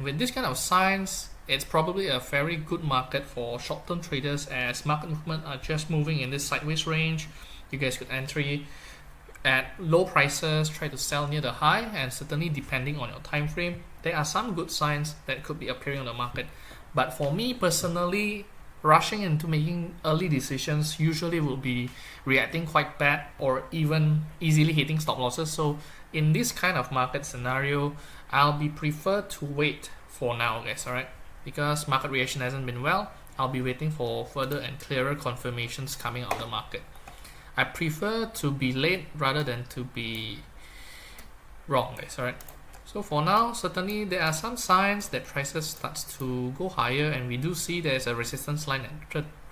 With this kind of signs, it's probably a very good market for short-term traders, as market movement are just moving in this sideways range. You guys could enter at low prices, try to sell near the high, and certainly depending on your time frame, there are some good signs that could be appearing on the market. But for me personally, rushing into making early decisions usually will be reacting quite bad or even easily hitting stop losses. So in this kind of market scenario, I'll be prefer to wait for now, guys. Alright, because market reaction hasn't been well, I'll be waiting for further and clearer confirmations coming out of the market. I prefer to be late rather than to be wrong, guys. Alright, so for now, certainly there are some signs that prices starts to go higher, and we do see there's a resistance line at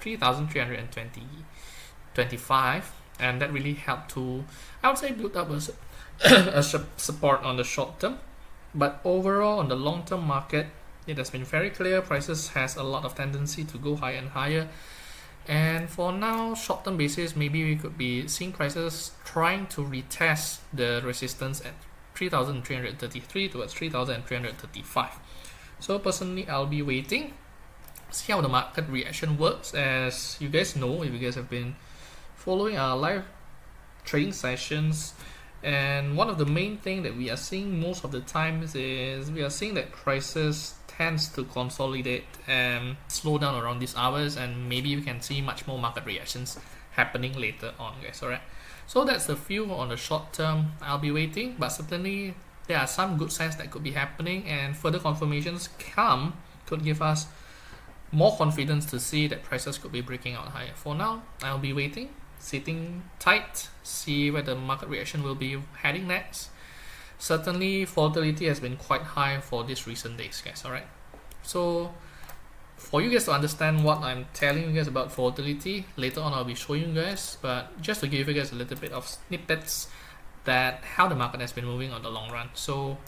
3,325, and that really helped to, I would say, build up a support on the short term. But overall, on the long term market, it has been very clear prices has a lot of tendency to go higher and higher. And for now, short term basis, maybe we could be seeing prices trying to retest the resistance at 3,333 towards 3,335. So personally, I'll be waiting, see how the market reaction works. As you guys know, if you guys have been following our live trading sessions, and one of the main thing that we are seeing most of the times is we are seeing that prices tends to consolidate and slow down around these hours, and maybe we can see much more market reactions happening later on, guys. Alright, so that's the view on the short term. I'll be waiting, but certainly there are some good signs that could be happening, and further confirmations could give us more confidence to see that prices could be breaking out higher. For now, I'll be waiting, sitting tight, see where the market reaction will be heading next. Certainly volatility has been quite high for these recent days, guys. Alright, so for you guys to understand what I'm telling you guys about volatility, later on I'll be showing you guys, but just to give you guys a little bit of snippets that how the market has been moving on the long run. So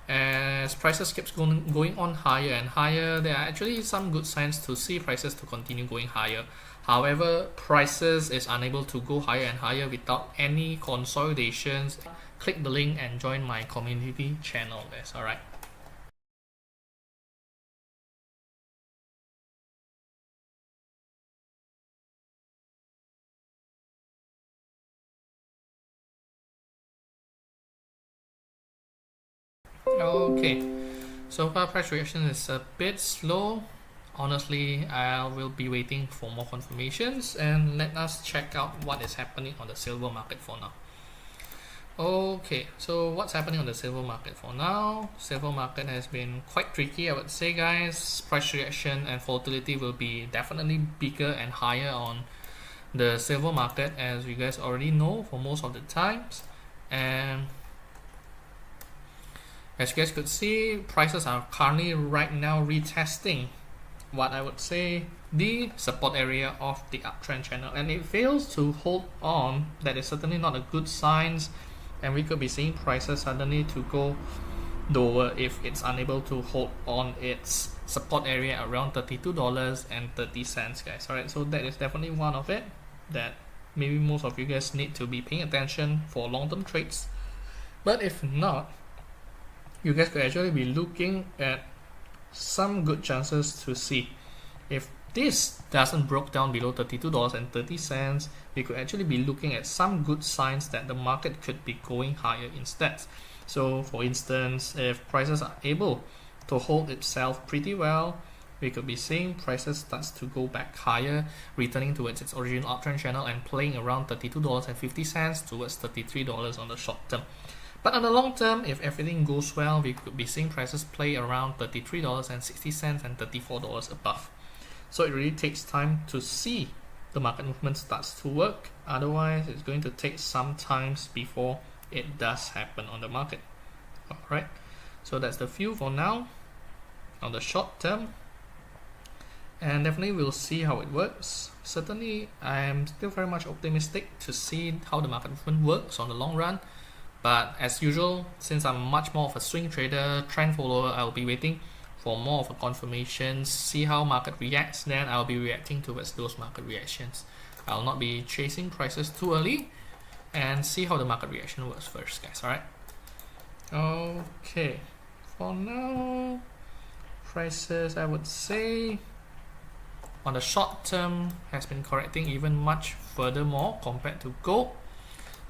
as prices keeps going on higher and higher, there are actually some good signs to see prices to continue going higher. However, prices is unable to go higher and higher without any consolidations. Click the link and join my community channel, guys. Alright, okay, so far price reaction is a bit slow. Honestly, I will be waiting for more confirmations, and let us check out what is happening on the silver market for now. Okay, so what's happening on the silver market for now? Silver market has been quite tricky, I would say, guys. Price reaction and volatility will be definitely bigger and higher on the silver market, as you guys already know, for most of the times. And as you guys could see, prices are currently right now retesting what I would say the support area of the uptrend channel, and it fails to hold on. That is certainly not a good sign, and we could be seeing prices suddenly to go lower if it's unable to hold on its support area around $32.30, guys. Alright, so that is definitely one of it that maybe most of you guys need to be paying attention for long-term trades. But if not, you guys could actually be looking at some good chances to see if this doesn't break down below $32.30, we could actually be looking at some good signs that the market could be going higher instead. So for instance, if prices are able to hold itself pretty well, we could be seeing prices starts to go back higher, returning towards its original uptrend channel and playing around $32.50 towards $33 on the short term. But on the long term, if everything goes well, we could be seeing prices play around $33.60 and $34 above. So it really takes time to see the market movement starts to work. Otherwise, it's going to take some time before it does happen on the market. Alright, so that's the view for now on the short term. And definitely we'll see how it works. Certainly, I am still very much optimistic to see how the market movement works on the long run. But as usual, since I'm much more of a swing trader, trend follower, I'll be waiting for more of a confirmation, see how market reacts, then I'll be reacting towards those market reactions. I'll not be chasing prices too early, and see how the market reaction works first, guys. Alright, okay, for now prices, I would say on the short term has been correcting even much furthermore compared to gold.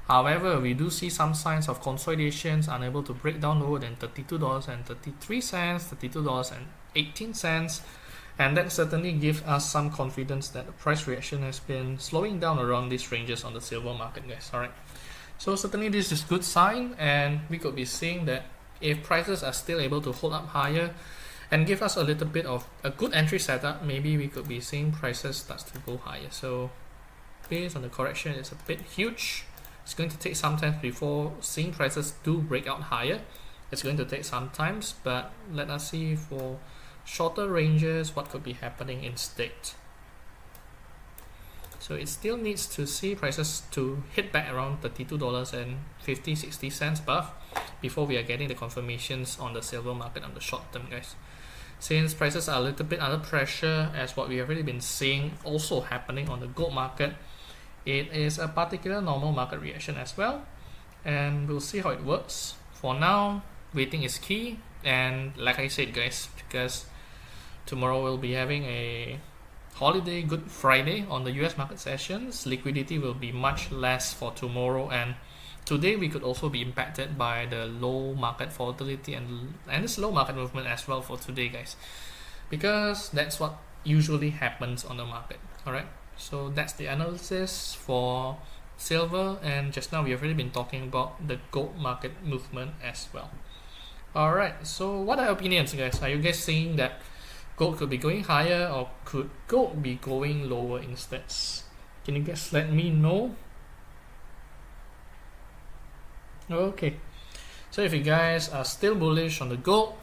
However, we do see some signs of consolidations, unable to break down lower than $32.33, $32.18, and that certainly gives us some confidence that the price reaction has been slowing down around these ranges on the silver market, guys. Alright, so certainly this is a good sign, and we could be seeing that if prices are still able to hold up higher and give us a little bit of a good entry setup, maybe we could be seeing prices start to go higher. So based on the correction, it's a bit huge. It's going to take some time before seeing prices do break out higher. It's going to take some time, but let us see for shorter ranges what could be happening instead. So it still needs to see prices to hit back around $32.50-60 buff before we are getting the confirmations on the silver market on the short term, guys. Since prices are a little bit under pressure, as what we have already been seeing also happening on the gold market, it is a particular normal market reaction as well, and we'll see how it works. For now, waiting is key, and like I said, guys, because tomorrow we'll be having a holiday, Good Friday on the US market sessions, liquidity will be much less for tomorrow, and today we could also be impacted by the low market volatility and the slow market movement as well for today, guys, because that's what usually happens on the market. Alright, so that's the analysis for silver, and just now we have already been talking about the gold market movement as well. Alright, so what are your opinions, guys? Are you guys saying that gold could be going higher, or could gold be going lower instead? Can you guys let me know? Okay, so if you guys are still bullish on the gold,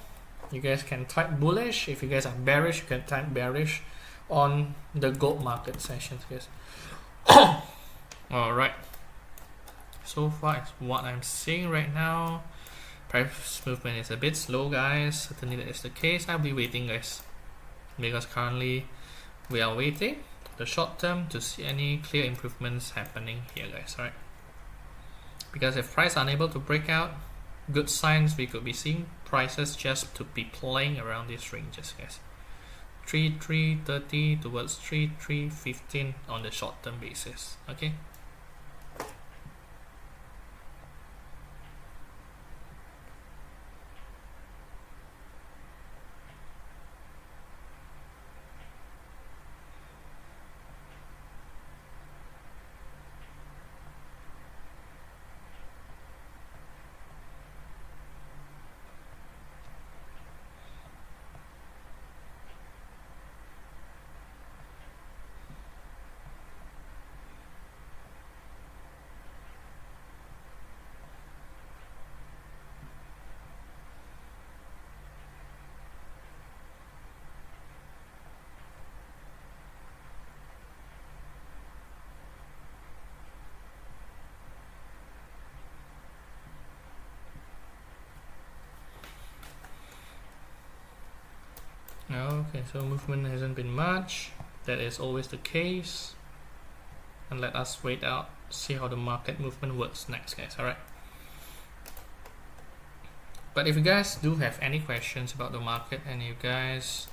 you guys can type bullish. If you guys are bearish, you can type bearish on the gold market sessions, guys. Alright, so far as what I'm seeing right now, price movement is a bit slow, guys. Certainly that is the case. I'll be waiting, guys, because currently we are waiting the short term to see any clear improvements happening here, guys. Alright, because if price are unable to break out, good signs we could be seeing prices just to be playing around these ranges, guys. 3.330 towards 3.315 on the short term basis. Okay, okay, so movement hasn't been much. That is always the case, and let us wait out, see how the market movement works next, guys. Alright, but if you guys do have any questions about the market, and you guys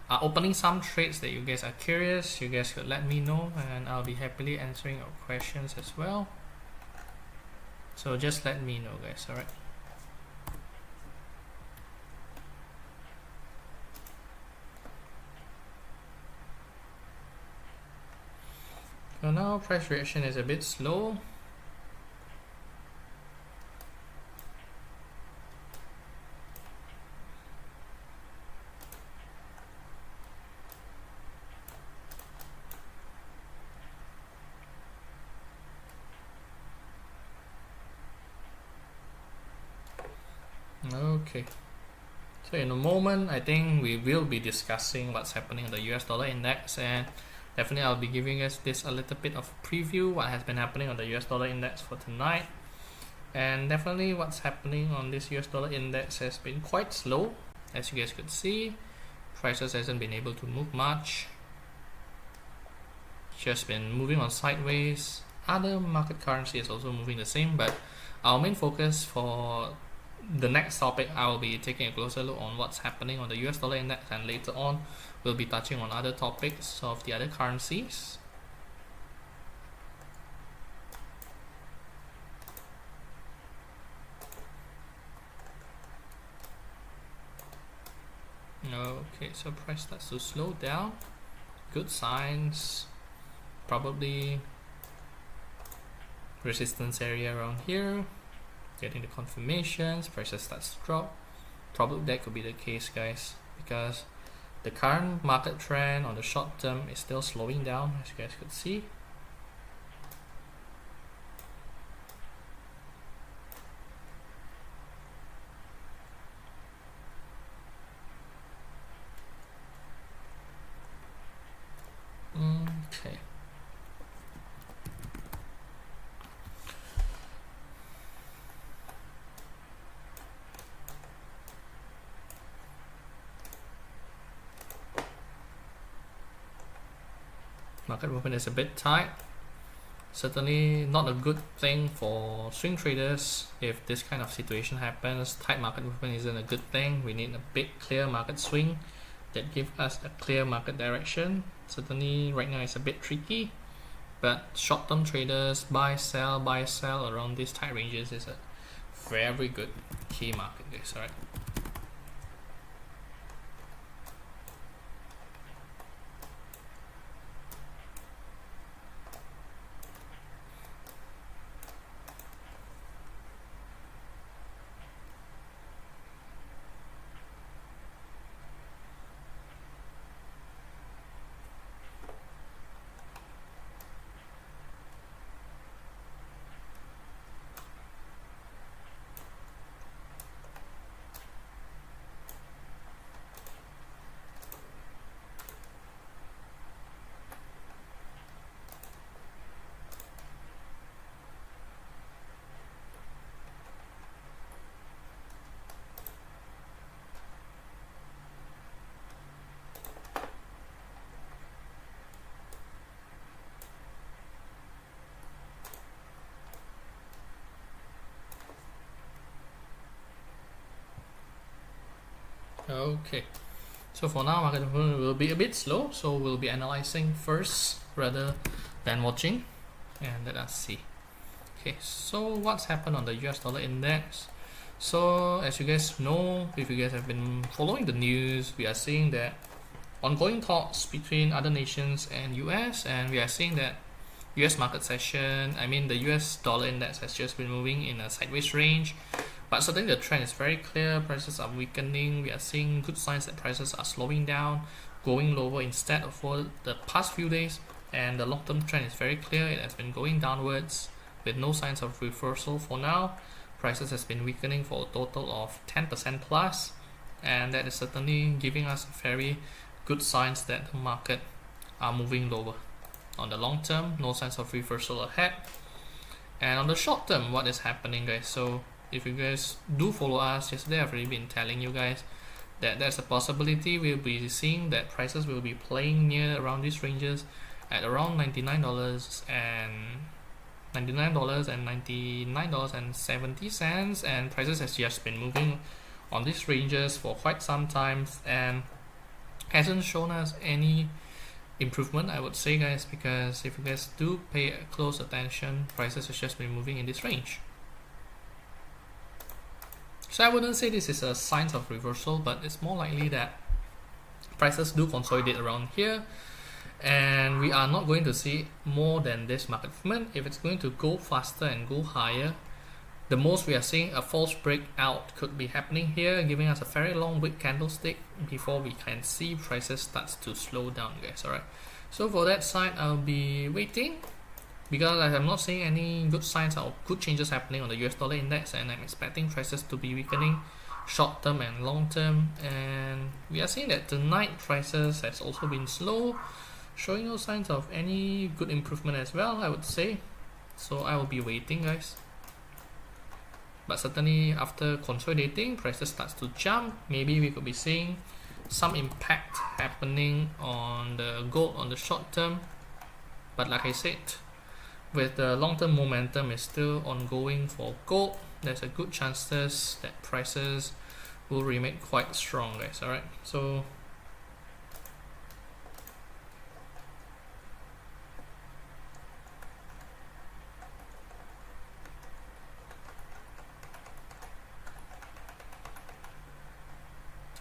are opening some trades that you guys are curious, you guys could let me know, and I'll be happily answering your questions as well. So just let me know, guys. Alright, so now price reaction is a bit slow. Okay, so in a moment I think we will be discussing what's happening in the US dollar index, and definitely I'll be giving us this a little bit of preview what has been happening on the US dollar index for tonight. And definitely what's happening on this US dollar index has been quite slow. As you guys could see, prices hasn't been able to move much, just been moving on sideways. Other market currency is also moving the same, but our main focus for the next topic, I will be taking a closer look on what's happening on the US dollar index, and later on we'll be touching on other topics of the other currencies. Okay, so price starts to slow down. Good signs. Probably resistance area around here. Getting the confirmations. Prices starts to drop. Probably that could be the case, guys, because the current market trend on the short term is still slowing down, as you guys could see. Okay. Market movement is a bit tight. Certainly not a good thing for swing traders. If this kind of situation happens, tight market movement isn't a good thing. We need a big clear market swing that gives us a clear market direction. Certainly right now it's a bit tricky, but short-term traders buy sell around these tight ranges is a very good key market, guys. Alright. Okay, so for now market movement will be a bit slow, so we'll be analyzing first rather than watching, and let us see. Okay, so what's happened on the US dollar index? So as you guys know, if you guys have been following the news, we are seeing that ongoing talks between other nations and US, and we are seeing that US market session, the US dollar index has just been moving in a sideways range. But certainly the trend is very clear. Prices are weakening. We are seeing good signs that prices are slowing down, going lower instead of for the past few days. And the long-term trend is very clear. It has been going downwards with no signs of reversal for now. Prices has been weakening for a total of 10% plus, and that is certainly giving us very good signs that the market are moving lower. On the long term, no signs of reversal ahead. And on the short term, what is happening, guys? So if you guys do follow us, yesterday I've already been telling you guys that there's a possibility we'll be seeing that prices will be playing near around these ranges at around $99 and $99.70, and prices has just been moving on these ranges for quite some time and hasn't shown us any improvement, I would say, guys, because if you guys do pay close attention, prices has just been moving in this range. So I wouldn't say this is a sign of reversal, but it's more likely that prices do consolidate around here, and we are not going to see more than this market movement. If it's going to go faster and go higher, the most we are seeing a false breakout could be happening here, giving us a very long wick candlestick before we can see prices starts to slow down, guys. Alright, so for that side I'll be waiting, because I am not seeing any good signs or good changes happening on the US dollar index, and I'm expecting prices to be weakening short term and long term. And we are seeing that tonight prices has also been slow, showing no signs of any good improvement as well, I would say. So I will be waiting, guys. But certainly after consolidating, prices starts to jump. Maybe we could be seeing some impact happening on the gold on the short term. But like I said, with the long-term momentum is still ongoing for gold, there's a good chances that prices will remain quite strong, guys. Alright, so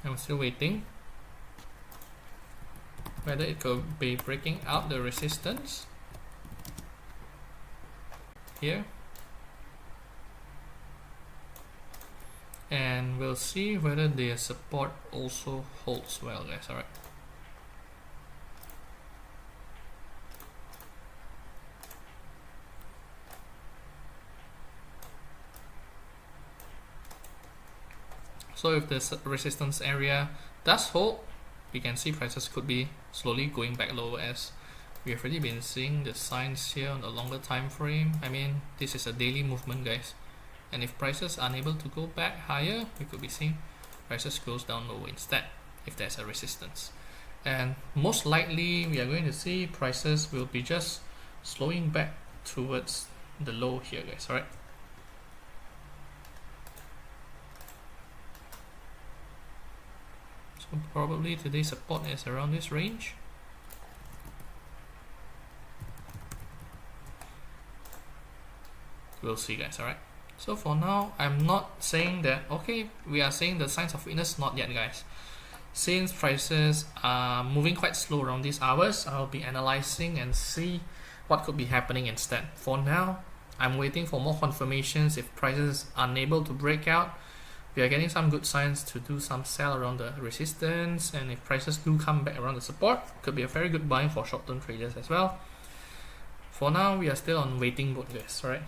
I'm still waiting whether it could be breaking out the resistance here, and we'll see whether the support also holds well, guys. Alright, so if the resistance area does hold, we can see prices could be slowly going back lower, as we have already been seeing the signs here on the longer time frame. I mean, this is a daily movement, guys, and if prices are unable to go back higher, we could be seeing prices goes down lower instead if there's a resistance. And most likely we are going to see prices will be just slowing back towards the low here, guys. Alright, so probably today's support is around this range. We'll see, guys. Alright, so for now, I'm not saying that okay, we are seeing the signs of weakness, not yet, guys. Since prices are moving quite slow around these hours, I'll be analyzing and see what could be happening instead. For now, I'm waiting for more confirmations. If prices are unable to break out, we are getting some good signs to do some sell around the resistance, and if prices do come back around the support, could be a very good buying for short-term traders as well. For now, we are still on waiting mode, guys. Right?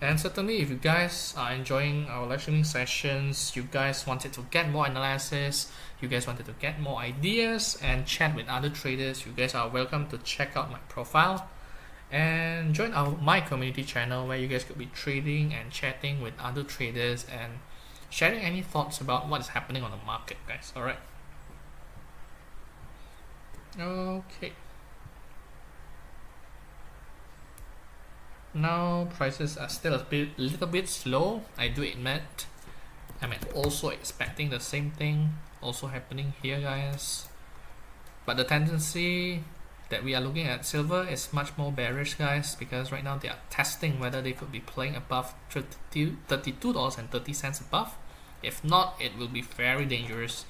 And certainly, if you guys are enjoying our live streaming sessions, you guys wanted to get more analysis, you guys wanted to get more ideas and chat with other traders, you guys are welcome to check out my profile and join my community channel, where you guys could be trading and chatting with other traders and sharing any thoughts about what is happening on the market, guys. Alright. Okay. Now prices are still a little bit slow, I do admit. I'm also expecting the same thing also happening here, guys. But the tendency that we are looking at silver is much more bearish, guys, because right now they are testing whether they could be playing above $32.30 above. If not, it will be very dangerous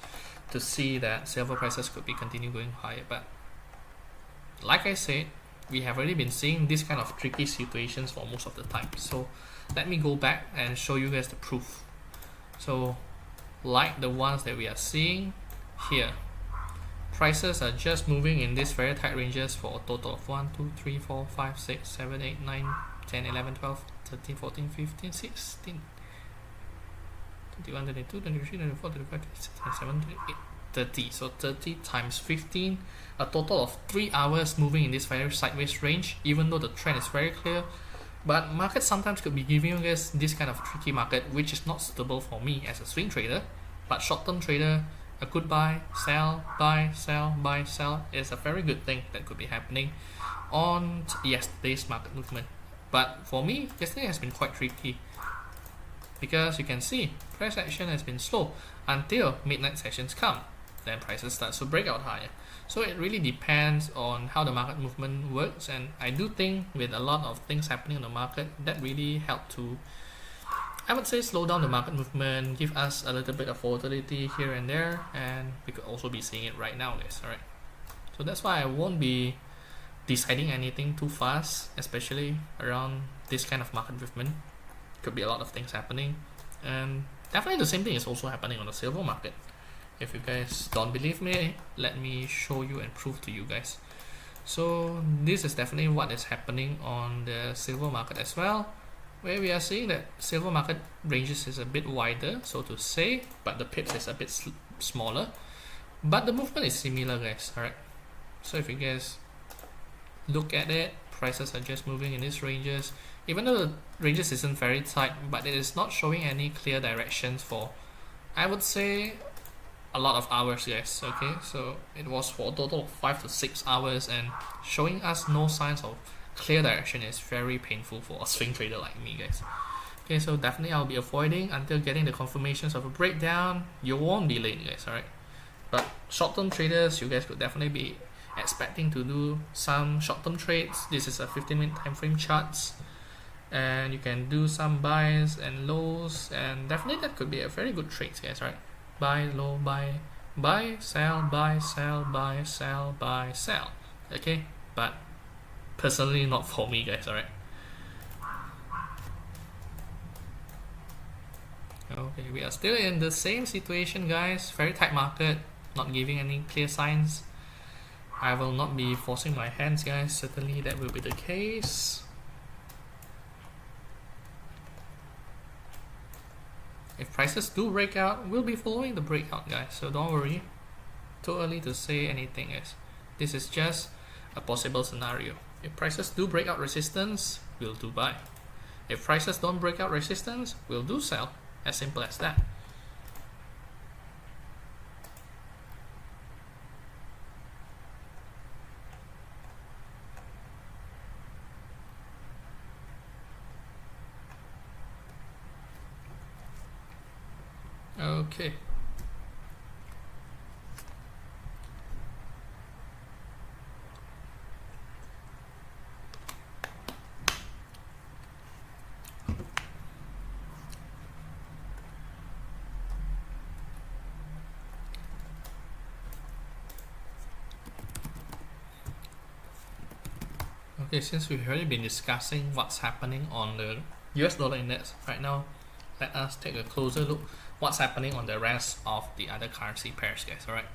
to see that silver prices could be continue going higher. But like I said, we have already been seeing this kind of tricky situations for most of the time. So let me go back and show you guys the proof. So like the ones that we are seeing here, prices are just moving in these very tight ranges for a total of 1, 2, 3, 4, 5, 6, 7, 8, 9, 10, 11, 12, 13, 14, 15, 16, 21, 22, 23, 24, 25, 26, 27, 28, 30. So 30 times 15, a total of 3 hours moving in this very sideways range, even though the trend is very clear. But markets sometimes could be giving you guys this kind of tricky market, which is not suitable for me as a swing trader. But short-term trader, a good buy, sell, buy, sell, buy, sell is a very good thing that could be happening on yesterday's market movement. But for me, yesterday has been quite tricky, because you can see price action has been slow until midnight sessions come. Then prices start to break out higher. So it really depends on how the market movement works, and I do think with a lot of things happening in the market, that really helped to, I would say, slow down the market movement, give us a little bit of volatility here and there, and we could also be seeing it right now, guys. Alright, so that's why I won't be deciding anything too fast, especially around this kind of market movement. Could be a lot of things happening, and definitely the same thing is also happening on the silver market. If you guys don't believe me, let me show you and prove to you guys. So this is definitely what is happening on the silver market as well, where we are seeing that silver market ranges is a bit wider, so to say, but the pips is a bit smaller, but the movement is similar, guys. Alright, so if you guys look at it, prices are just moving in these ranges, even though the ranges isn't very tight, but it is not showing any clear directions for, I would say, a lot of hours, guys. Okay, so it was for a total of 5 to 6 hours, and showing us no signs of clear direction is very painful for a swing trader like me, guys. Okay, so definitely I'll be avoiding until getting the confirmations of a breakdown. You won't be late, guys, alright? But short-term traders, you guys could definitely be expecting to do some short-term trades. This is a 15-minute time frame charts, and you can do some buys and lows, and definitely that could be a very good trade, guys, right? Buy, low, buy, sell, buy, sell, buy, sell, buy, sell. Okay, but personally not for me, guys, alright? Okay, we are still in the same situation, guys. Very tight market, not giving any clear signs. I will not be forcing my hands, guys. Certainly that will be the case. If prices do break out, we'll be following the breakout, guys, so don't worry. Too early to say anything, guys. This is just a possible scenario. If prices do break out resistance, we'll do buy. If prices don't break out resistance, we'll do sell. As simple as that. Okay. Okay, since we've already been discussing what's happening on the US dollar index right now, let us take a closer look what's happening on the rest of the other currency pairs, guys, alright?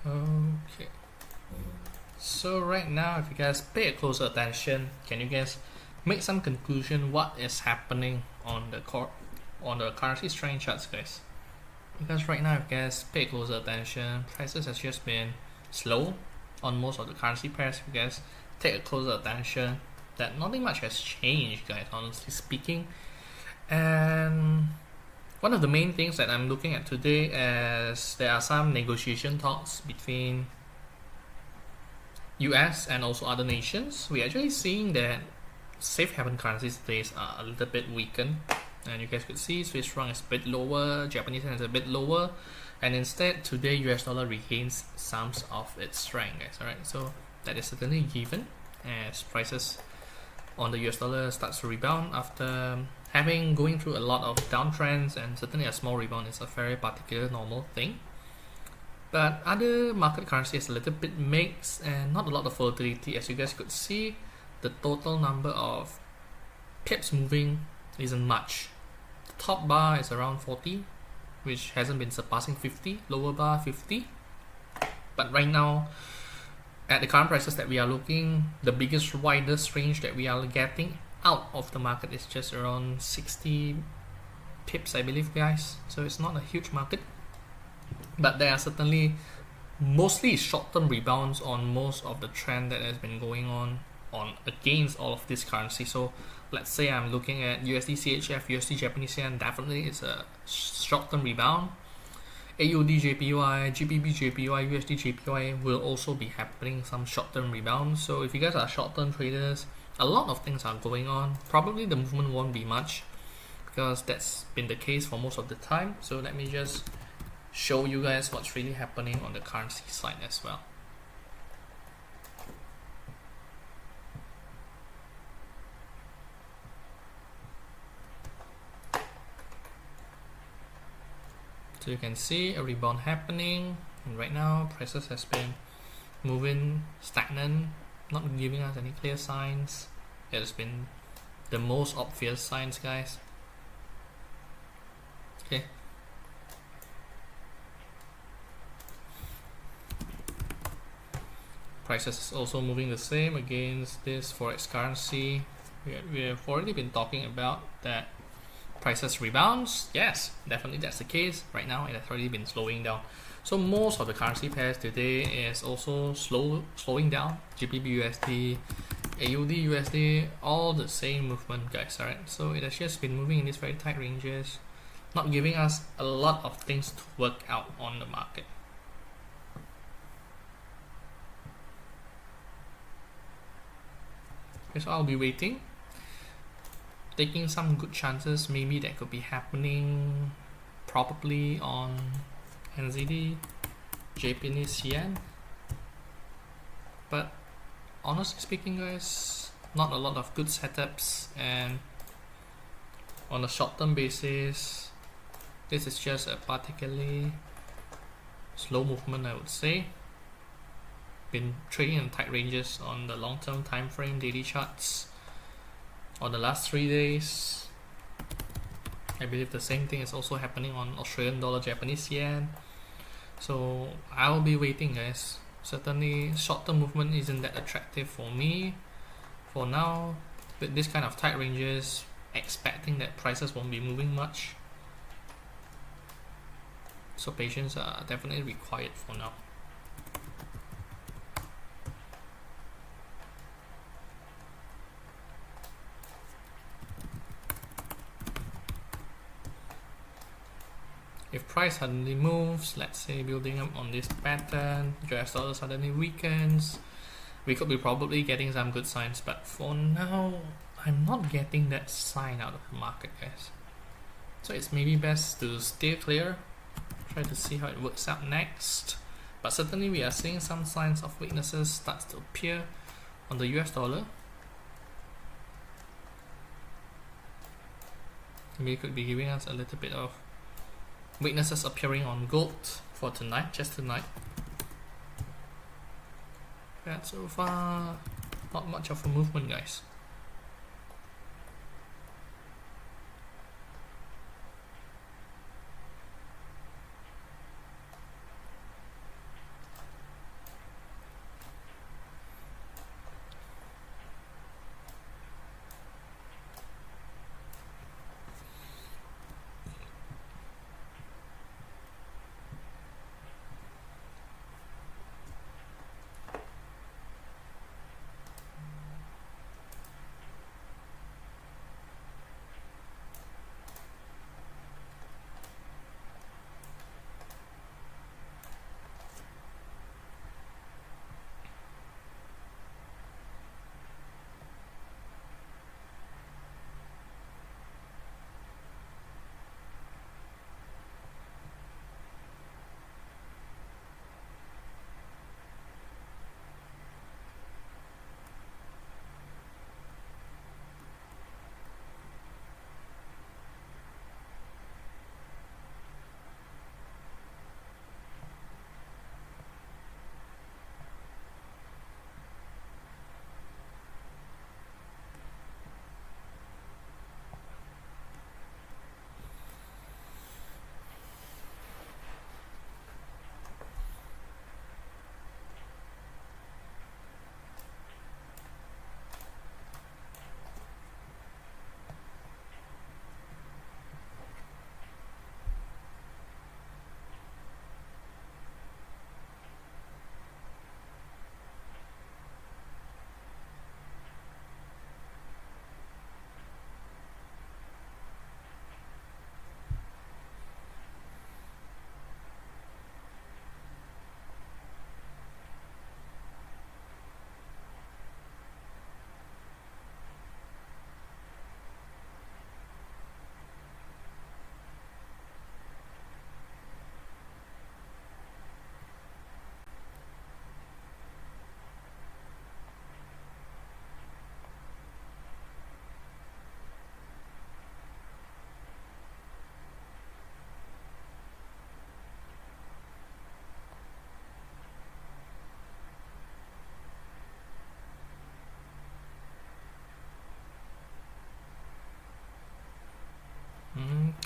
Okay. So right now, if you guys pay a closer attention, can you guys make some conclusion what is happening on the currency strength charts, guys? Because right now, if you guys pay closer attention, prices has just been slow on most of the currency pairs. If you guys take a closer attention, that nothing much has changed, guys, honestly speaking. And one of the main things that I'm looking at today is there are some negotiation talks between US and also other nations. We're actually seeing that safe haven currencies today are a little bit weakened, and you guys could see Swiss franc is a bit lower, Japanese yen is a bit lower, and instead today US dollar regains some of its strength, guys. Alright, so that is certainly given as prices on the US dollar starts to rebound after going through a lot of downtrends, and certainly a small rebound is a very particular normal thing. But other market currencies is a little bit mixed and not a lot of volatility. As you guys could see, the total number of pips moving isn't much. The top bar is around 40, which hasn't been surpassing 50, lower bar 50. But right now, at the current prices that we are looking, the biggest widest range that we are getting out of the market is just around 60 pips, I believe, guys. So it's not a huge market, but there are certainly mostly short-term rebounds on most of the trend that has been going on against all of this currency. So let's say I'm looking at USD CHF, USD Japanese yen, definitely it's a short-term rebound. AUD JPY, GBP JPY, USD JPY will also be happening some short-term rebounds. So if you guys are short-term traders, a lot of things are going on. Probably the movement won't be much because that's been the case for most of the time. So let me just show you guys what's really happening on the currency side as well. So you can see a rebound happening, and right now prices has been moving stagnant, not giving us any clear signs. It has been the most obvious signs, guys. Okay. Prices is also moving the same against this forex currency. We have already been talking about that prices rebounds. Yes, definitely that's the case. Right now it has already been slowing down. So most of the currency pairs today is also slowing down. GBP USD, AUD USD, all the same movement, guys. Alright, so it has just been moving in these very tight ranges. not giving us a lot of things to work out on the market. Okay, so I'll be waiting, taking some good chances. Maybe that could be happening probably on NZD, Japanese yen. But honestly speaking, guys, not a lot of good setups, and on a short-term basis, this is just a particularly slow movement, I would say. Been trading in tight ranges on the long-term time frame daily charts on the last 3 days. I believe the same thing is also happening on Australian dollar, Japanese yen. So I'll be waiting, guys. Certainly short-term movement isn't that attractive for me for now, with this kind of tight ranges, expecting that prices won't be moving much. So patience are definitely required for now. If price suddenly moves, let's say building up on this pattern, US dollar suddenly weakens, we could be probably getting some good signs, but for now, I'm not getting that sign out of the market, guys. So it's maybe best to stay clear, try to see how it works out next. But certainly we are seeing some signs of weaknesses start to appear on the US dollar. Maybe it could be giving us a little bit of weaknesses appearing on gold for tonight, just tonight. But so far, not much of a movement, guys.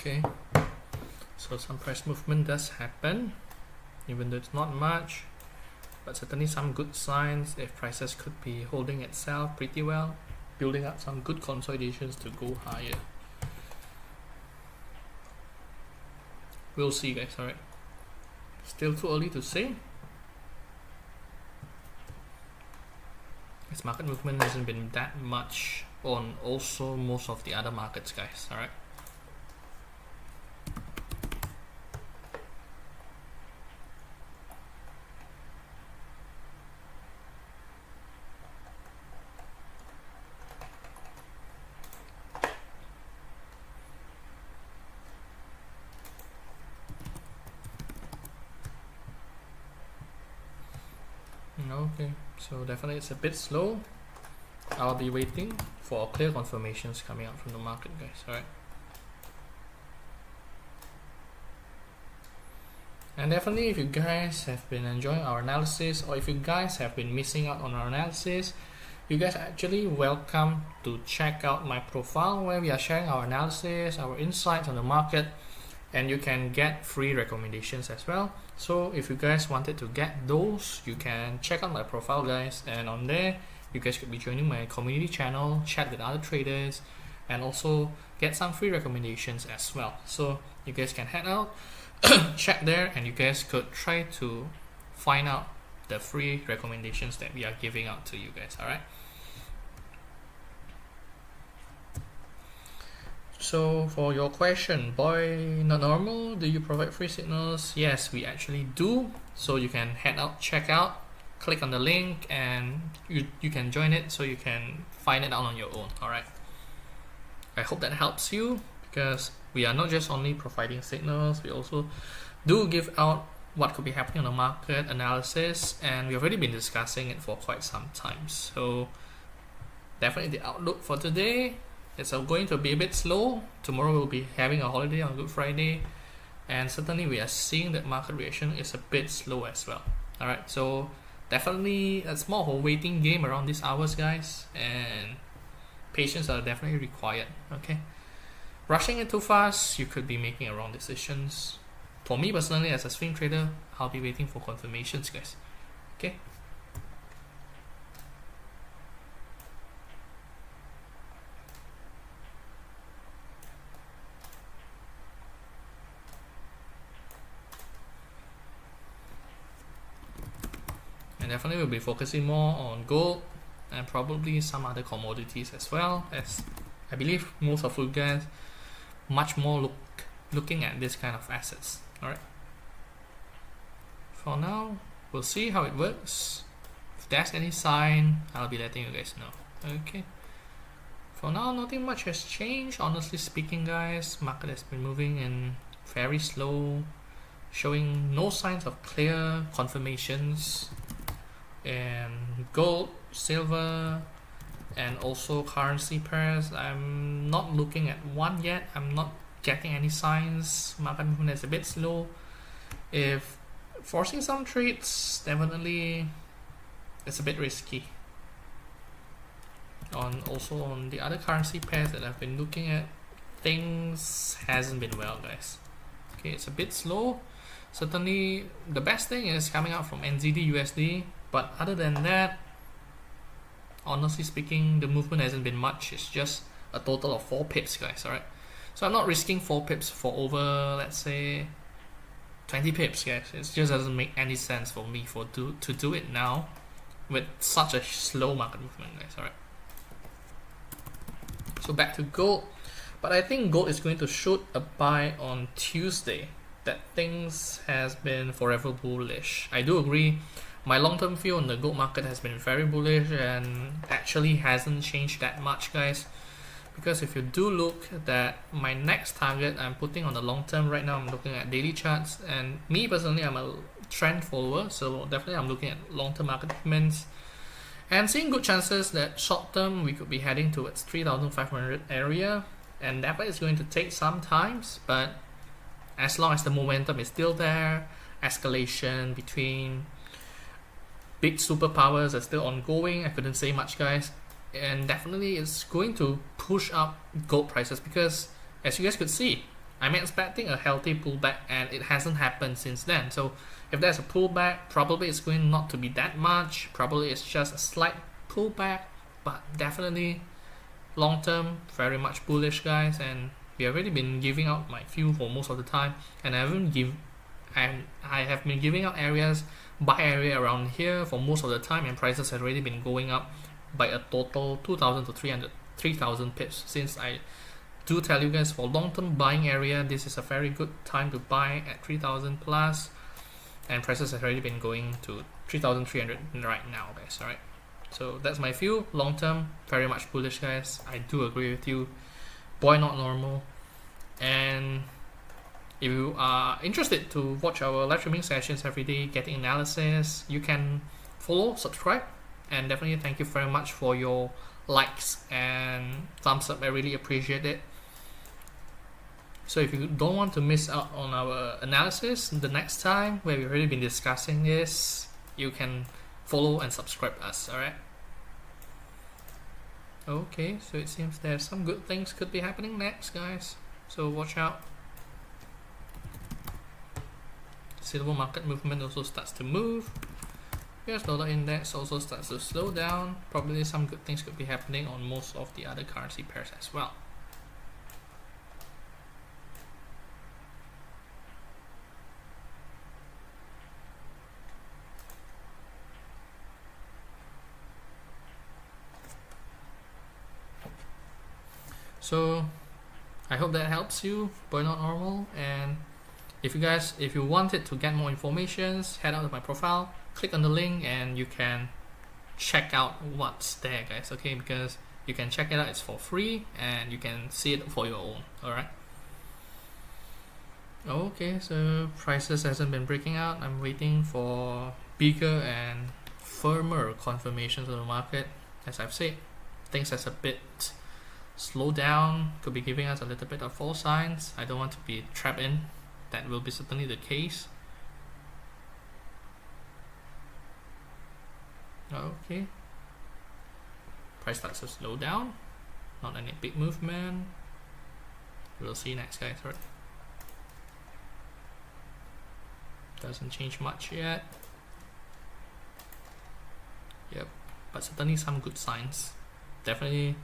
Okay, so some price movement does happen, even though it's not much, but certainly some good signs if prices could be holding itself pretty well, building up some good consolidations to go higher. We'll see, guys. Alright, still too early to say. This market movement hasn't been that much on also most of the other markets, guys. Alright, Okay, so definitely it's a bit slow. I'll be waiting for clear confirmations coming out from the market, guys. Alright. And definitely, if you guys have been enjoying our analysis, or if you guys have been missing out on our analysis, you guys are actually welcome to check out my profile where we are sharing our analysis, our insights on the market, and you can get free recommendations as well. So if you guys wanted to get those, you can check out my profile, guys, and on there you guys could be joining my community channel, chat with other traders, and also get some free recommendations as well. So you guys can head out, check there, and you guys could try to find out the free recommendations that we are giving out to you guys. Alright. So for your question, boy not normal, do you provide free signals? Yes, we actually do. So you can head out, check out, click on the link, and you can join it so you can find it out on your own. Alright. I hope that helps you, because we are not just only providing signals, we also do give out what could be happening on the market analysis, and we've already been discussing it for quite some time. So definitely the outlook for today, it's going to be a bit slow. Tomorrow we'll be having a holiday on Good Friday, and certainly we are seeing that market reaction is a bit slow as well. Alright, so definitely it's more of a waiting game around these hours, guys, and patience are definitely required. Okay, rushing it too fast, you could be making wrong decisions. For me personally, as a swing trader, I'll be waiting for confirmations, guys. Okay. And definitely we'll be focusing more on gold and probably some other commodities as well, as I believe most of you guys much more looking at this kind of assets. Alright. For now, we'll see how it works. If there's any sign, I'll be letting you guys know. Okay. For now, nothing much has changed. Honestly speaking, guys, market has been moving in very slow, showing no signs of clear confirmations. And gold, silver, and also currency pairs, I'm not looking at one yet. I'm not getting any signs. Market movement is a bit slow. If forcing some trades, definitely it's a bit risky. Also on the other currency pairs that I've been looking at, things hasn't been well, guys. Okay, it's a bit slow. Certainly the best thing is coming out from NZD USD, but other than that, honestly speaking, the movement hasn't been much. It's just a total of 4 pips, guys. Alright, so I'm not risking 4 pips for over, let's say, 20 pips, guys. It just doesn't make any sense for me to do it now with such a slow market movement, guys. Alright, so back to gold, but I think gold is going to shoot a buy on Tuesday. That things has been forever bullish. I do agree. My long-term view on the gold market has been very bullish and actually hasn't changed that much, guys. Because if you do look at that, my next target I'm putting on the long term right now, I'm looking at daily charts, and me personally, I'm a trend follower, so definitely I'm looking at long-term market movements and seeing good chances that short-term we could be heading towards 3,500 area, and definitely it's going to take some time, but as long as the momentum is still there, escalation between big superpowers are still ongoing, I couldn't say much, guys, and definitely it's going to push up gold prices, because as you guys could see, I'm expecting a healthy pullback and it hasn't happened since then. So if there's a pullback, probably it's going not to be that much, probably it's just a slight pullback, but definitely long term very much bullish, guys. And we have already been giving out my view for most of the time, and I have been giving out areas, buy area around here for most of the time, and prices have already been going up by a total 2,000 to 3,000 pips. Since I do tell you guys, for long-term buying area, this is a very good time to buy at 3,000 plus, and prices have already been going to 3,300 right now, guys. Alright, so that's my view. Long-term, very much bullish, guys. I do agree with you. Boy not normal. And if you are interested to watch our live streaming sessions every day, getting analysis, you can follow, subscribe, and definitely thank you very much for your likes and thumbs up. I really appreciate it. So if you don't want to miss out on our analysis the next time where we've already been discussing this, you can follow and subscribe us. Alright. Okay, so it seems there's some good things could be happening next, guys. So watch out. Silver market movement also starts to move. US dollar index also starts to slow down. Probably some good things could be happening on most of the other currency pairs as well. So I hope that helps you, Burn Out Normal. And if you wanted to get more information, head out to my profile, click on the link, and you can check out what's there, guys. Okay, because you can check it out, it's for free, and you can see it for your own. Alright. Okay, so prices hasn't been breaking out. I'm waiting for bigger and firmer confirmations of the market. As I've said, things that's a bit slow down, could be giving us a little bit of false signs. I don't want to be trapped in. That will be certainly the case. Okay, price starts to slow down, not any big movement. We'll see next, guys. Right, doesn't change much yet. Yep, but certainly some good signs. Definitely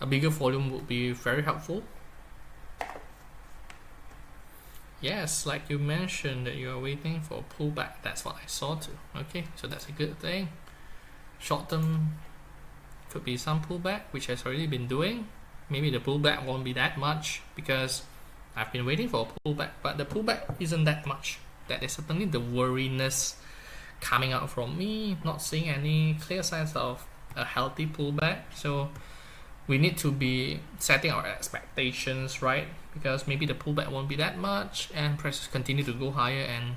a bigger volume would be very helpful. Yes, like you mentioned that you are waiting for a pullback. That's what I saw too. Okay, so that's a good thing. Short term could be some pullback, which has already been doing. Maybe the pullback won't be that much because I've been waiting for a pullback, but the pullback isn't that much. That is certainly the worriness coming out from me, not seeing any clear signs of a healthy pullback. So we need to be setting our expectations right, because maybe the pullback won't be that much and prices continue to go higher and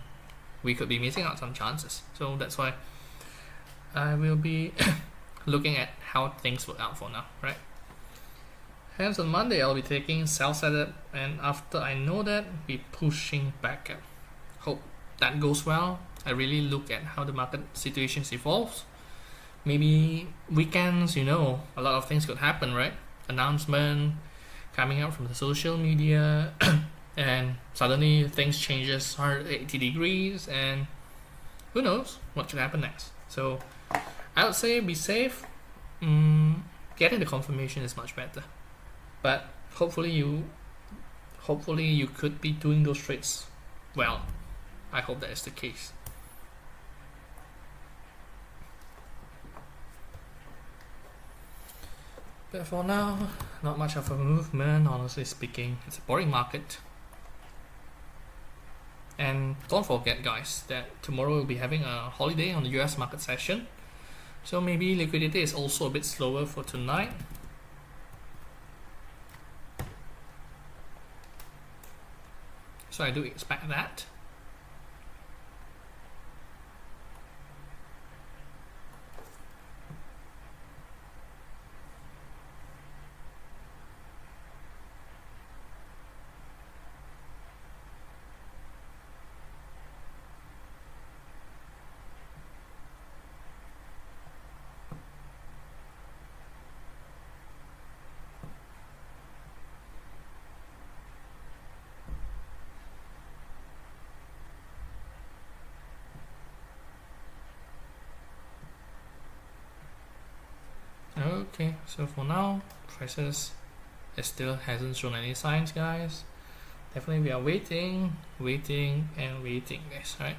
we could be missing out some chances. So that's why I will be looking at how things work out for now, right? Hence on Monday I'll be taking sell setup, and after I know that, be pushing back up. Hope that goes well. I really look at how the market situations evolves. Maybe weekends, a lot of things could happen, right? Announcement coming out from the social media and suddenly things changes 180 degrees and who knows what could happen next. So I would say be safe. Getting the confirmation is much better, but hopefully you could be doing those trades well. I hope that is the case. But for now, not much of a movement, honestly speaking. It's a boring market. And don't forget, guys, that tomorrow we'll be having a holiday on the US market session. So maybe liquidity is also a bit slower for tonight. So I do expect that. Okay, so for now, prices it still hasn't shown any signs, guys. Definitely we are waiting, guys, right?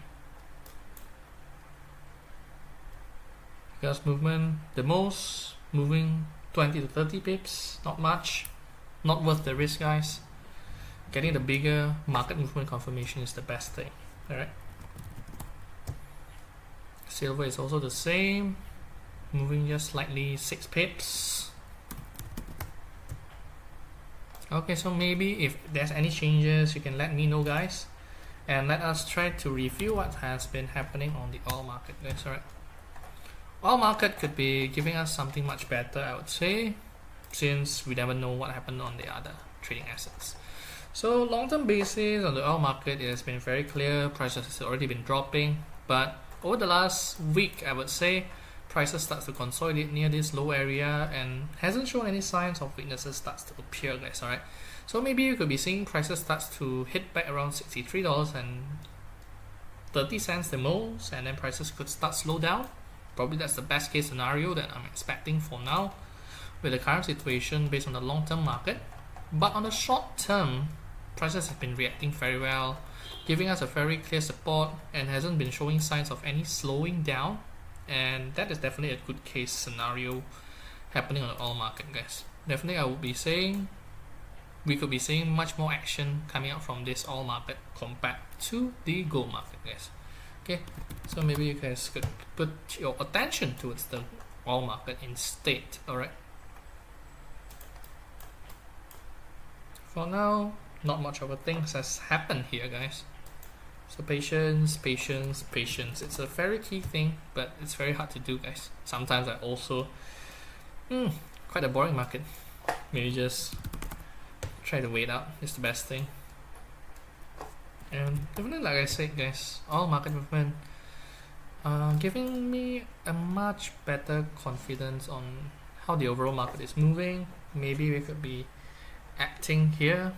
Because movement, the most moving 20 to 30 pips, not much, not worth the risk, guys. Getting the bigger market movement confirmation is the best thing. Alright. Silver is also the same, moving just slightly 6 pips. Okay, so maybe if there's any changes, you can let me know, guys, and let us try to review what has been happening on the oil market, guys. Alright. Oil market could be giving us something much better, I would say, since we never know what happened on the other trading assets. So long-term basis on the oil market, it has been very clear, prices has already been dropping, but over the last week, I would say, prices starts to consolidate near this low area and hasn't shown any signs of weaknesses starts to appear, guys. Alright, so maybe you could be seeing prices starts to hit back around $63.30 the most, and then prices could start slow down. Probably that's the best case scenario that I'm expecting for now with the current situation based on the long-term market. But on the short term, prices have been reacting very well, giving us a very clear support and hasn't been showing signs of any slowing down, and that is definitely a good case scenario happening on the oil market, guys. Definitely I would be saying we could be seeing much more action coming out from this oil market compared to the gold market, guys. Okay, so maybe you guys could put your attention towards the oil market instead. Alright, for now, not much of a thing has happened here, guys. So patience, patience, patience. It's a very key thing, but it's very hard to do, guys. Sometimes I also quite a boring market. Maybe just try to wait out. It's the best thing. And definitely, like I said, guys, all market movement giving me a much better confidence on how the overall market is moving. Maybe we could be acting here.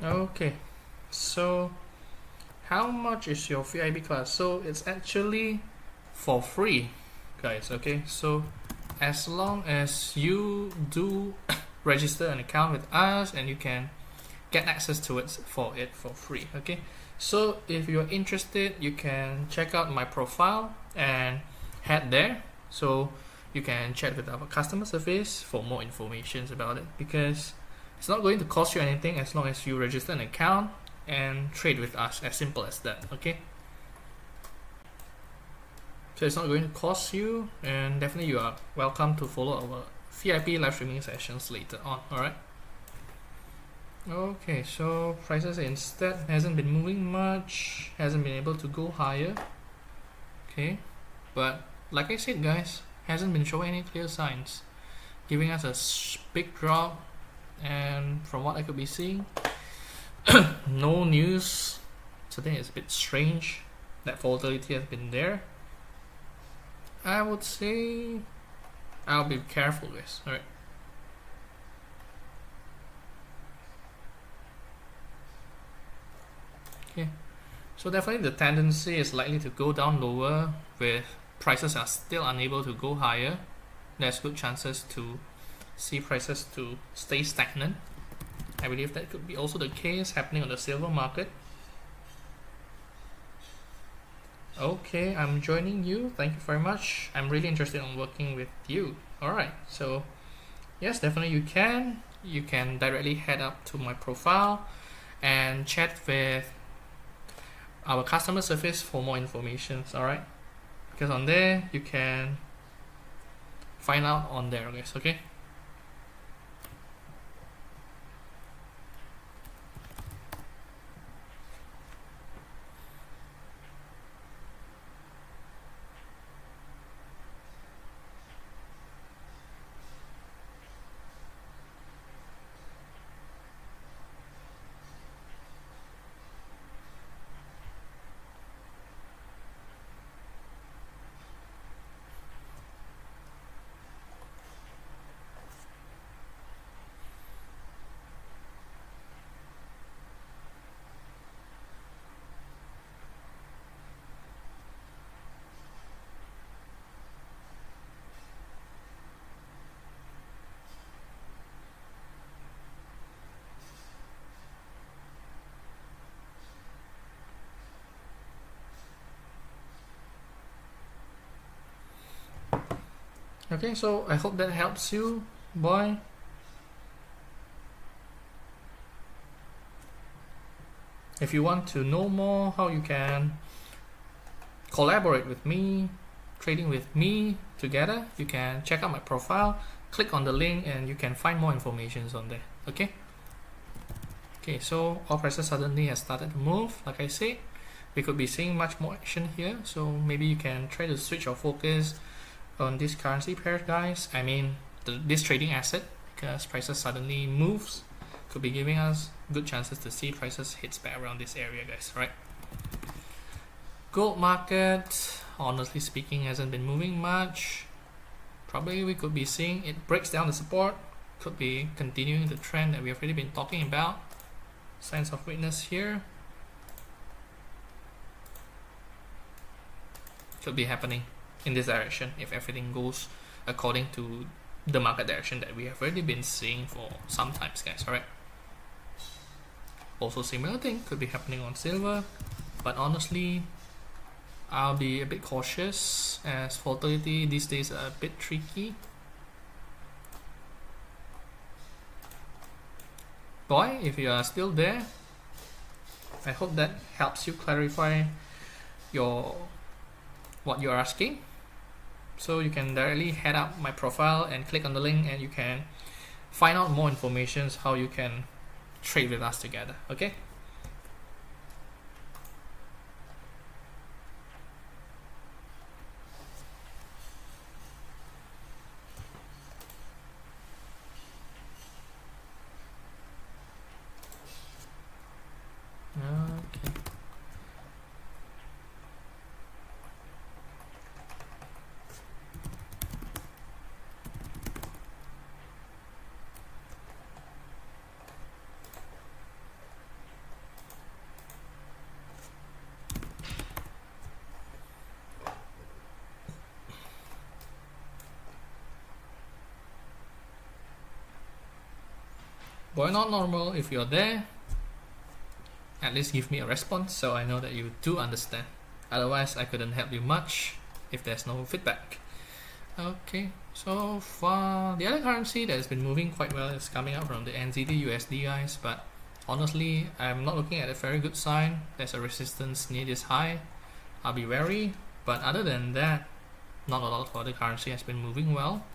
Okay, so how much is your VIP class? So it's actually for free, guys. Okay, so as long as you do register an account with us, and you can get access to it for free. Okay, so if you're interested, you can check out my profile and head there, so you can chat with our customer service for more information about it, because it's not going to cost you anything as long as you register an account and trade with us. As simple as that. Okay, so it's not going to cost you, and definitely you are welcome to follow our VIP live streaming sessions later on. Alright, okay, so prices instead hasn't been moving much, hasn't been able to go higher. Okay, but like I said, guys, hasn't been showing any clear signs, giving us a big drop. And from what I could be seeing, no news. So I think it's a bit strange that volatility has been there. I would say I'll be careful, guys. Alright, okay, so definitely the tendency is likely to go down lower, with prices are still unable to go higher. There's good chances to see prices to stay stagnant. I believe that could be also the case happening on the silver market. Okay, I'm joining you. Thank you very much. I'm really interested in working with you. Alright, so yes, definitely you can. You can directly head up to my profile and chat with our customer service for more information. Alright, because on there you can find out on there, guys. Okay. Okay, so I hope that helps you, boy. If you want to know more how you can collaborate with me, trading with me together, you can check out my profile, click on the link, and you can find more information on there. Okay. Okay, so oil prices suddenly has started to move. Like I said, we could be seeing much more action here. So maybe you can try to switch your focus on this currency pair, guys. I mean, this trading asset, because prices suddenly moves, could be giving us good chances to see prices hits back around this area, guys. Right? Gold market, honestly speaking, hasn't been moving much. Probably we could be seeing it breaks down the support, could be continuing the trend that we have already been talking about. Signs of weakness here could be happening in this direction if everything goes according to the market direction that we have already been seeing for some times, guys. Alright. Also similar thing could be happening on silver, but honestly I'll be a bit cautious as volatility these days are a bit tricky. Boy, if you are still there, I hope that helps you clarify what you're asking. So you can directly head up my profile and click on the link, and you can find out more information how you can trade with us together. Okay. Okay. Boy, not normal. If you're there, at least give me a response so I know that you do understand. Otherwise, I couldn't help you much if there's no feedback. Okay, so far the other currency that has been moving quite well is coming out from the NZD USD, guys, but honestly I'm not looking at a very good sign. There's a resistance near this high. I'll be wary, but other than that, not a lot of other currency has been moving well,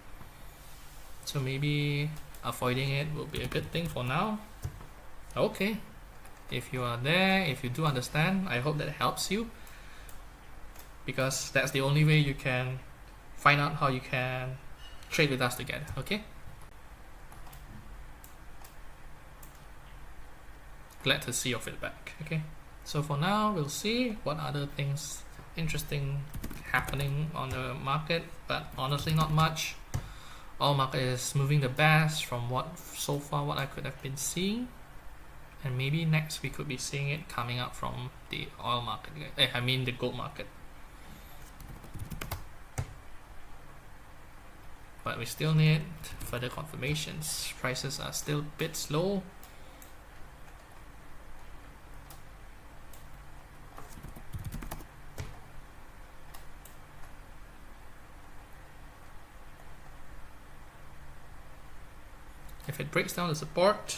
so maybe avoiding it will be a good thing for now. Okay, if you are there, if you do understand, I hope that helps you, because that's the only way you can find out how you can trade with us together. Okay, glad to see your feedback. Okay, so for now we'll see what other things interesting happening on the market, but honestly not much. Oil market is moving the best from what I could have been seeing, and maybe next we could be seeing it coming up from the oil market, I mean the gold market. But we still need further confirmations. Prices are still a bit slow. If it breaks down the support,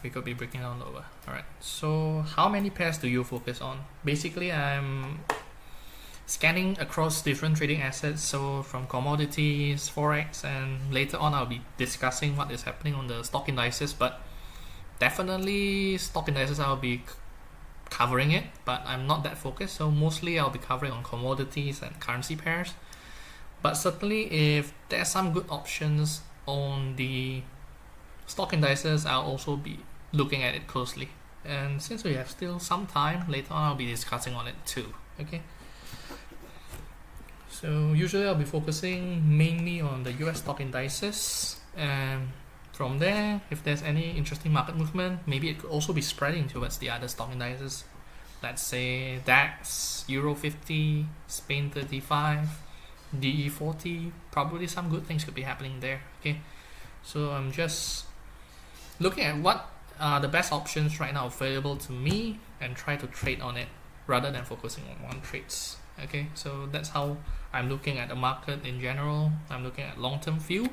we could be breaking down lower. Alright, so how many pairs do you focus on? Basically, I'm scanning across different trading assets, so from commodities, forex, and later on I'll be discussing what is happening on the stock indices. But definitely stock indices I'll be covering it, but I'm not that focused, so mostly I'll be covering on commodities and currency pairs. But certainly if there's some good options on the stock indices, I'll also be looking at it closely. And since we have still some time, later on I'll be discussing on it too. Okay, so usually I'll be focusing mainly on the US stock indices, and from there, if there's any interesting market movement, maybe it could also be spreading towards the other stock indices. Let's say DAX, Euro 50, Spain 35, DE 40, probably some good things could be happening there. Okay, so I'm just looking at what are the best options right now available to me and try to trade on it rather than focusing on one trades. Okay, so that's how I'm looking at the market in general. I'm looking at long-term view,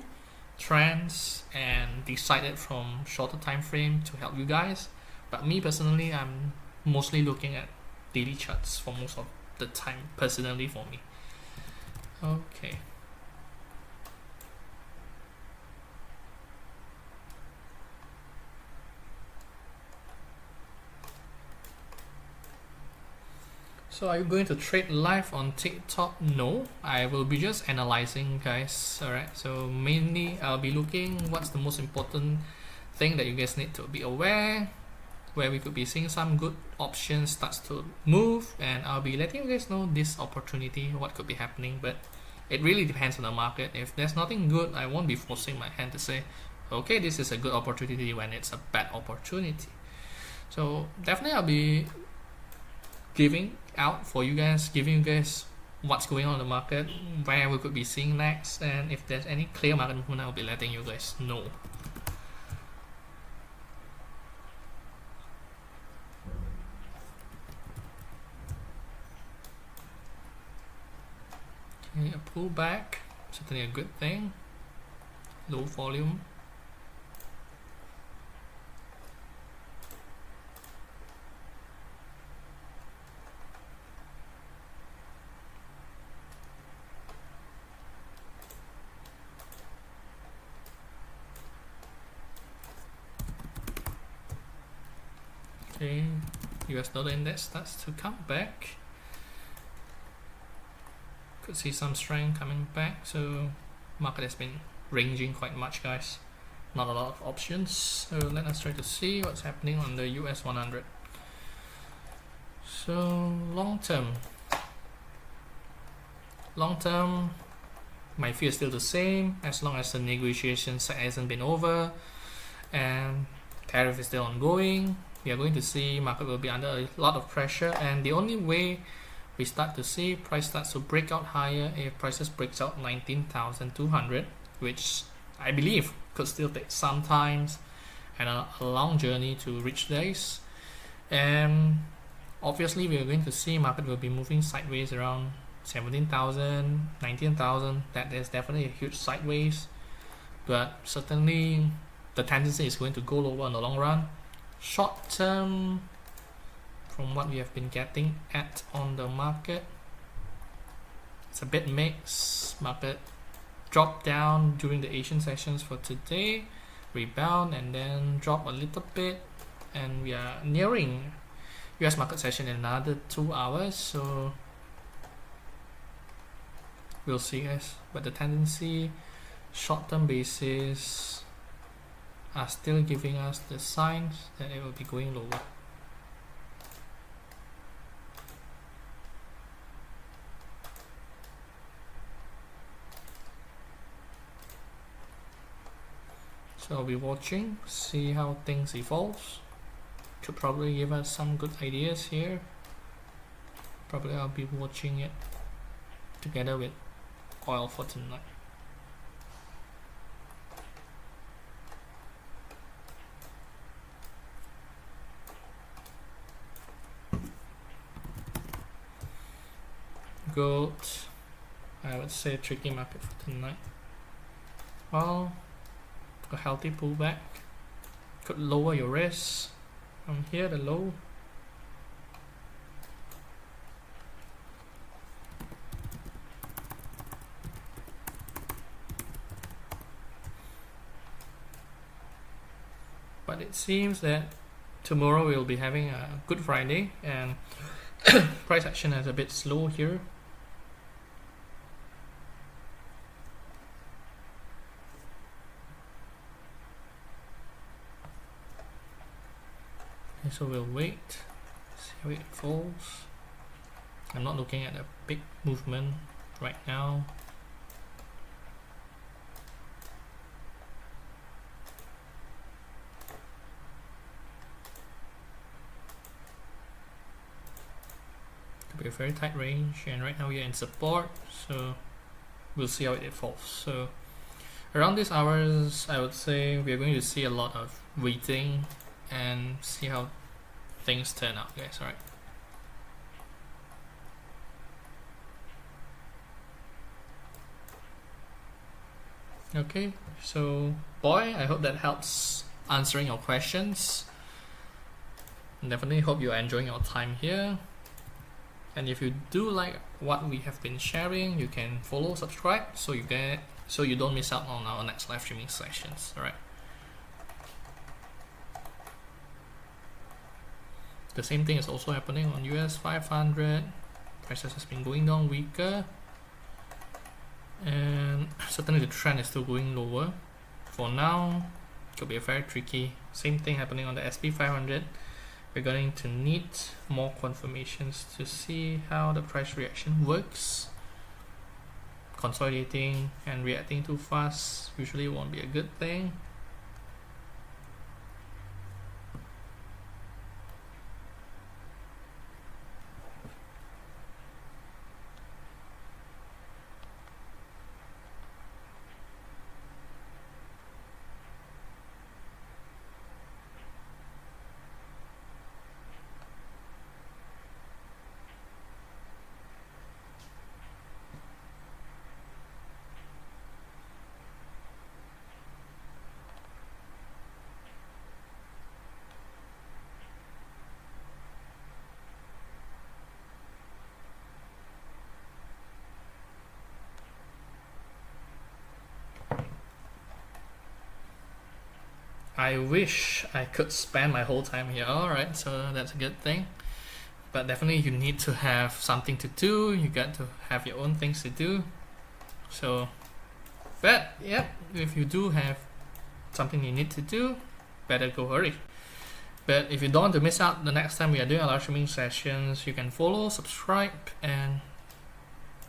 trends, and decided from shorter time frame to help you guys. But me personally, I'm mostly looking at daily charts for most of the time, personally for me. Okay. So are you going to trade live on TikTok? No, I will be just analyzing, guys. Alright, so mainly I'll be looking what's the most important thing that you guys need to be aware, where we could be seeing some good options starts to move, and I'll be letting you guys know this opportunity, what could be happening. But it really depends on the market. If there's nothing good, I won't be forcing my hand to say, okay, this is a good opportunity when it's a bad opportunity. So definitely I'll be giving out for you guys, giving you guys what's going on in the market, where we could be seeing next, and if there's any clear market movement, I'll be letting you guys know. Okay, a pullback, certainly a good thing. Low volume. Okay, US dollar index starts to come back. Could see some strength coming back, so market has been ranging quite much, guys. Not a lot of options. So let us try to see what's happening on the US 100. So long term, my view is still the same. As long as the negotiation hasn't been over and tariff is still ongoing, we are going to see market will be under a lot of pressure, and the only way we start to see price starts to break out higher if prices breaks out 19,200, which I believe could still take some time and a long journey to reach this. And obviously we are going to see market will be moving sideways around 17,000, 19,000. That is definitely a huge sideways, but certainly the tendency is going to go lower in the long run. Short term, from what we have been getting at on the market, it's a bit mixed. Market dropped down during the Asian sessions for today, rebound and then drop a little bit, and we are nearing US market session in another 2 hours, so we'll see, guys. But the tendency short-term basis are still giving us the signs that it will be going lower. So I'll be watching, see how things evolve. Could probably give us some good ideas here. Probably I'll be watching it together with oil for tonight. Gold, I would say tricky market for tonight. Well, a healthy pullback could lower your risk from here, the low. But it seems that tomorrow we'll be having a Good Friday, and price action is a bit slow here. So we'll wait, see how it falls. I'm not looking at a big movement right now. Could be a very tight range, and right now we are in support, so we'll see how it falls. So around these hours, I would say we are going to see a lot of waiting and see how things turn out, guys. Alright. Okay, so boy, I hope that helps answering your questions. Definitely hope you're enjoying your time here. And if you do like what we have been sharing, you can follow, subscribe, so you don't miss out on our next live streaming sessions. All right. The same thing is also happening on US 500. Prices has been going down weaker, and certainly the trend is still going lower. For now, it could be a very tricky. Same thing happening on the SP 500. We're going to need more confirmations to see how the price reaction works. Consolidating and reacting too fast usually won't be a good thing. I wish I could spend my whole time here. Alright, so that's a good thing. But definitely you need to have something to do. You got to have your own things to do. So, but yeah, if you do have something you need to do, better go hurry. But if you don't want to miss out the next time we are doing our live streaming sessions, you can follow, subscribe, and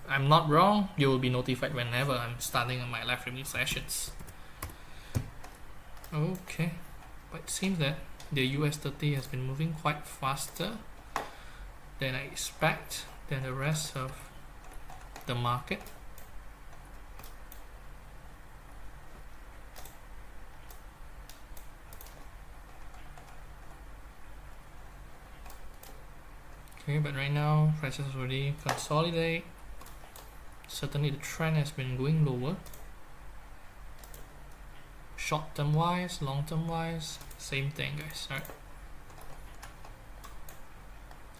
I'm not wrong, you will be notified whenever I'm starting on my live streaming sessions. Okay, but it seems that the US 30 has been moving quite faster than I expect than the rest of the market. Okay, but right now prices already consolidate. Certainly the trend has been going lower. Short term wise, long term wise, same thing, guys. All right.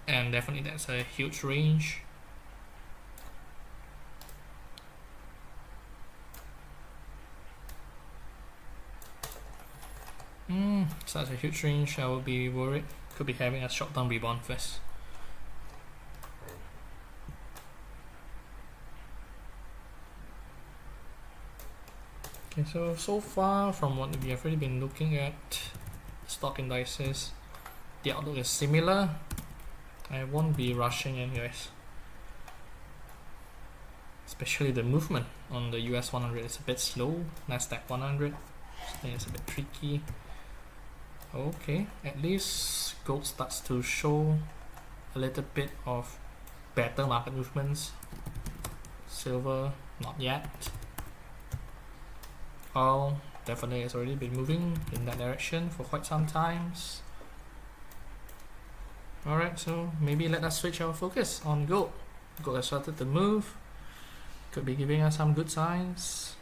And definitely that's a huge range. Such a huge range, I would be worried. Could be having a short term rebound first. Okay, so far from what we have already been looking at, stock indices, the outlook is similar. I won't be rushing in, guys. Especially the movement on the US 100 is a bit slow. Nasdaq 100, I think it's a bit tricky. Okay, at least gold starts to show a little bit of better market movements. Silver, not yet. Oil definitely has already been moving in that direction for quite some times. Alright, so maybe let us switch our focus on gold. Gold has started to move, could be giving us some good signs.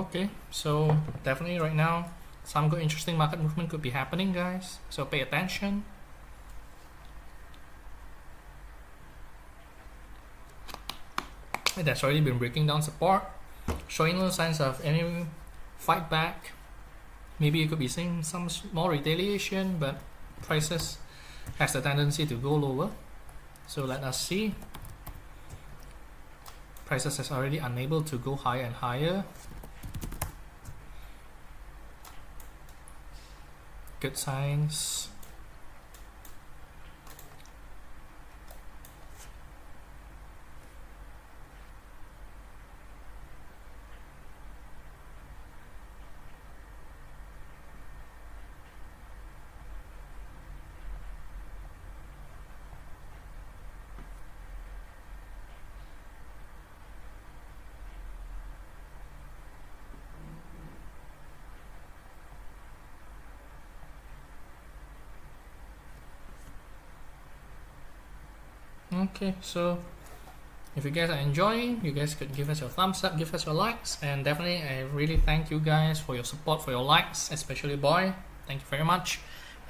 Okay, so definitely right now some good interesting market movement could be happening, guys, so pay attention. It has already been breaking down support, showing no signs of any fight back. Maybe you could be seeing some small retaliation, but prices has the tendency to go lower. So let us see. Prices is already unable to go higher and higher. Good signs. Okay, so if you guys are enjoying, you guys could give us your thumbs up, give us your likes, and definitely I really thank you guys for your support, for your likes, especially Boy. Thank you very much.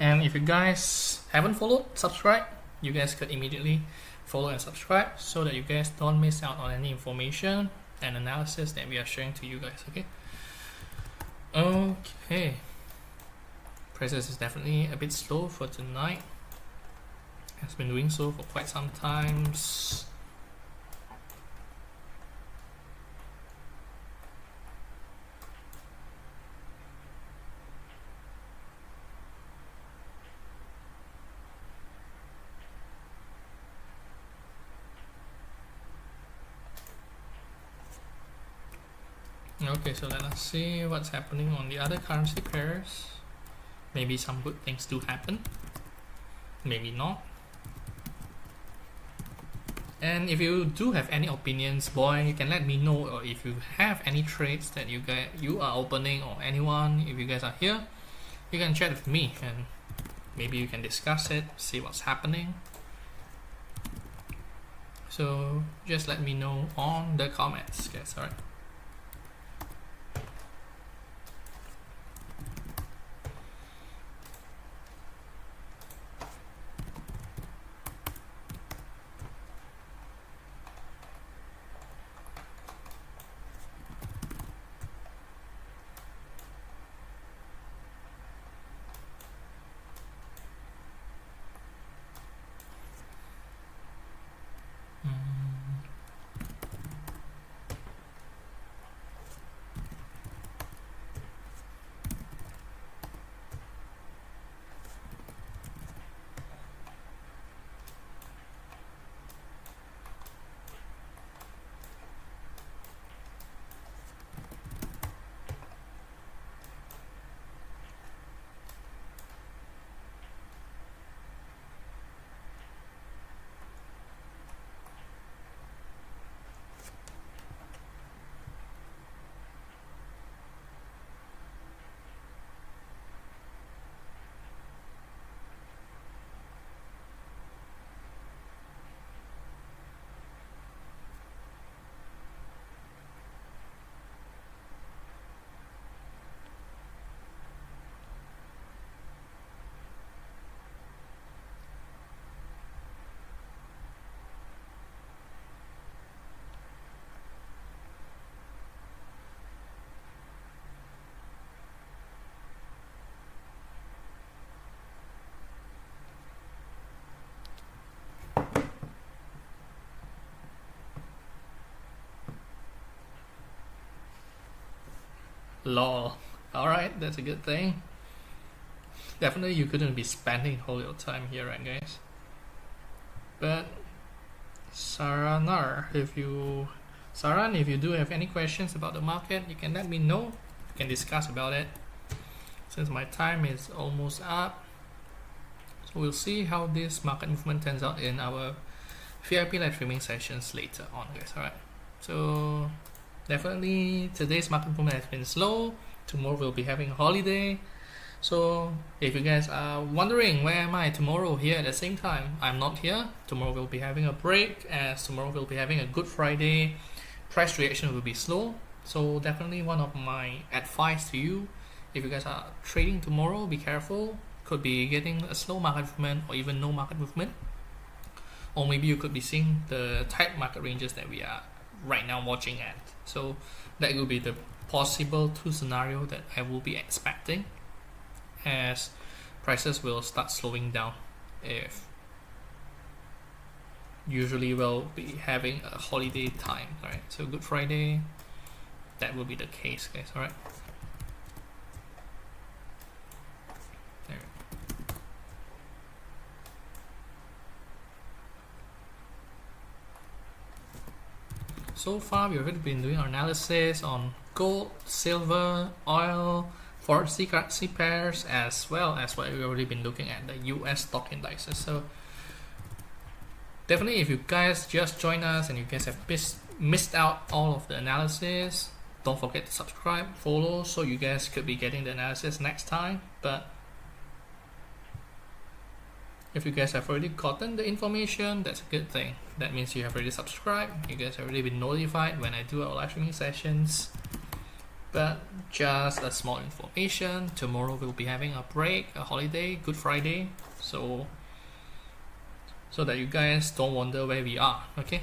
And if you guys haven't followed, subscribe. You guys could immediately follow and subscribe so that you guys don't miss out on any information and analysis that we are sharing to you guys. Okay, prices is definitely a bit slow for tonight. Has been doing so for quite some times. Okay, so let us see what's happening on the other currency pairs. Maybe some good things do happen, maybe not. And if you do have any opinions, Boy, you can let me know, or if you have any trades that you are opening, or anyone, if you guys are here, you can chat with me and maybe you can discuss it, see what's happening. So just let me know on the comments, guys. Alright. Lol. Alright, that's a good thing. Definitely you couldn't be spending all your time here, right, guys? But Saran, if you do have any questions about the market, you can let me know. We can discuss about it. Since my time is almost up, so we'll see how this market movement turns out in our VIP live streaming sessions later on, guys. Alright. So definitely today's market movement has been slow. Tomorrow we'll be having a holiday. So if you guys are wondering where am I tomorrow here at the same time, I'm not here. Tomorrow we'll be having a break, as tomorrow we'll be having a Good Friday. Price reaction will be slow. So definitely one of my advice to you, if you guys are trading tomorrow, be careful. Could be getting a slow market movement or even no market movement, or maybe you could be seeing the tight market ranges that we are right now watching at. So that will be the possible two scenario that I will be expecting as prices will start slowing down if usually we'll be having a holiday time. All right, so Good Friday, that will be the case, guys. All right, there. So far we've already been doing our analysis on gold, silver, oil, forex currency pairs, as well as what we've already been looking at, the US stock indices. So definitely, if you guys just joined us and you guys have missed out all of the analysis, don't forget to subscribe, follow, so you guys could be getting the analysis next time. But if you guys have already gotten the information, that's a good thing. That means you have already subscribed, you guys have already been notified when I do our live streaming sessions. But just a small information, tomorrow we'll be having a break, a holiday, Good Friday, so that you guys don't wonder where we are, okay?